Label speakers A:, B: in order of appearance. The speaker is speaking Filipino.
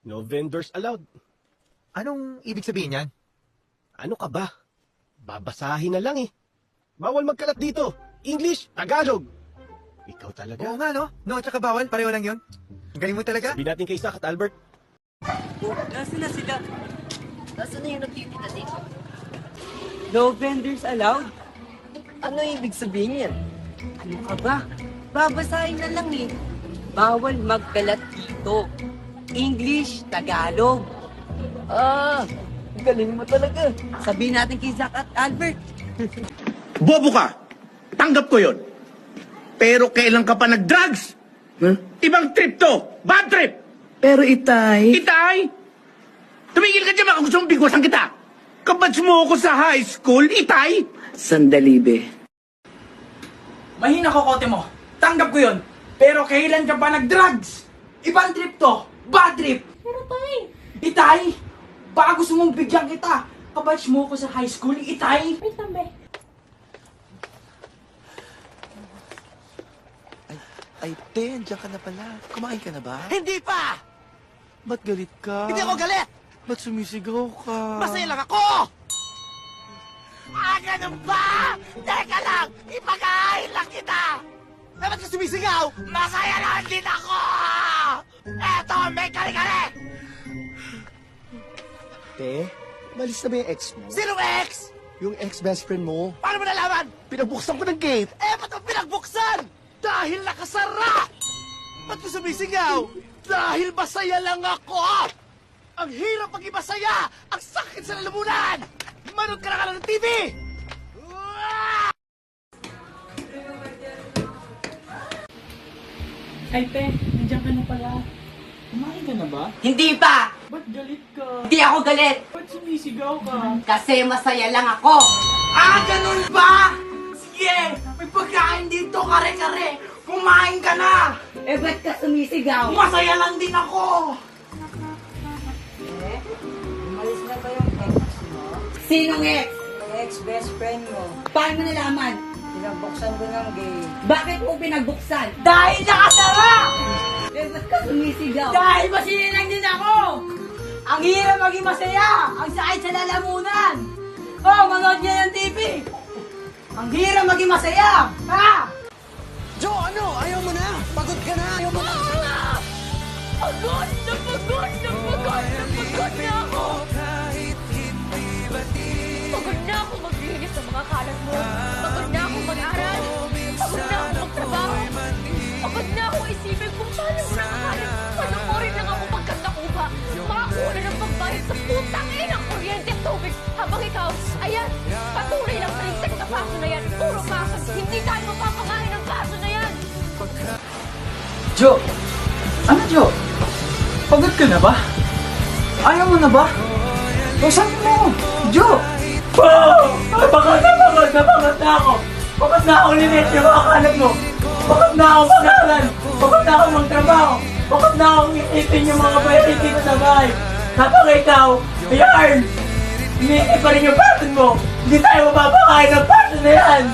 A: No vendors allowed.
B: Anong ibig sabihin yan?
A: Ano ka ba? Babasahin na lang eh. Bawal magkalat dito. English, Tagalog. Ikaw talaga.
B: Oo nga, no? No, tsaka bawal. Pareho lang yun. Ang galing mo talaga.
A: Sabihin natin kay Isaac at Albert.
C: Nasaan na sila?
D: Nasaan na yung nagtitinda dito?
C: No vendors allowed?
D: Ano ibig sabihin yan?
C: Ano ka ba? Babasahin na lang eh. Bawal magkalat dito. English, Tagalog.
D: Ah, galing mo talaga.
C: Sabihin natin kay Zach at Albert.
E: Bobo ka! Tanggap ko yon. Pero kailan ka pa nag-drugs? Ibang trip to! Bad trip!
D: Pero Itay...
E: Itay! Tumigil ka dyan, baka gusto mong bigwasan kita! Kabats mo ako sa high school, Itay!
D: Sandali, be.
F: Mahina ko kote mo. Tanggap ko yun. Pero kailan ka ba nag-drugs? Ibang trip to. Bad trip.
G: Pero tay,
F: Itay, baka gusto mong bigyan kita. Kabatch mo ko sa high school, Itay.
G: wait lang be.
H: Ay, Te, andiyan ka na pala. Kumain ka na ba?
I: Hindi pa!
H: Ba't galit ka?
I: Hindi ako galit!
H: Ba't sumisigaw ka?
I: Masaya lang ako! Ah, ganun ba? Teka lang! Ipag-aahil lang kita! Eh, ba't ka sumisigaw? Masaya lang din ako! Eto, may kali-kali!
H: Te, malis na ba yung ex mo?
I: Sinong ex?
H: Yung ex-best friend mo.
I: Paano mo nalaman?
H: Pinagbuksan ko ng gate.
I: Eh, ba't mo pinagbuksan? Dahil nakasara! Ba't ka sumisigaw? Dahil masaya lang ako! Ang hirap maging masaya! Ang sakit sa lalamunan! Manood ka na lang ng TV!
F: Ay, te, nandiyan ka na pala. Kumain ka na ba?
C: Hindi pa!
F: Ba't galit ka?
C: Hindi ako galit!
F: Ba't sumisigaw ka?
C: Kasi masaya lang ako!
F: Ah, ganun ba? Sige, may pagkain dito, kare-kare. Kumain ka na!
C: Eh, ba't ka sumisigaw?
F: Masaya lang din ako!
C: Umalis na ba yung ex mo? Sinong ex? Ex-best friend mo. Paano mo nalaman? Pinagbuksan ko ng gate. Bakit mo pinagbuksan?
F: Dahil nakasara!
C: Eh, ba't ka sumisigaw?
F: Dahil masaya lang din ako! Ang hirap maging masaya! Ang sakit sa lalamunan! Oh, manood niya ng TV! Ang hirap maging masaya! Ha?
I: Joe, ano? Ayaw mo na? Pagod ka na? Ayaw mo na?
G: Pagod na pagod na pagod na pagod na ako. Pagod na ako maglinis sa mga kalat mo. Pagod na ako mag-aral. Pagod na ako magtrabaho. Pagod na ako isipin kung paano mo nakakalit. Panoorin lang ako pagkat nakuha. Makakuha ng pagbayad sa putang inang kuryente at tubig. Habang ikaw, ayan, patuloy lang sa lintik na paso na yan. Puro pasok. Hindi tayo mapapakain ng paso na yan.
F: Jo! Ano, Jo? Pagod ka na ba? Ayaw mo na ba? Buksan mo! Jo! Oh! Pagod na ako! Pagod na ako linis yung mga kalat mo! Pagod na ako mag-aral! Pagod na ako magtrabaho! Pagod na ako isipin yung mga bayarin dito sa bahay! Kapag ikaw, ayan! Iniisip pa rin yung person mo! Hindi tayo mapapakain ng person na yan!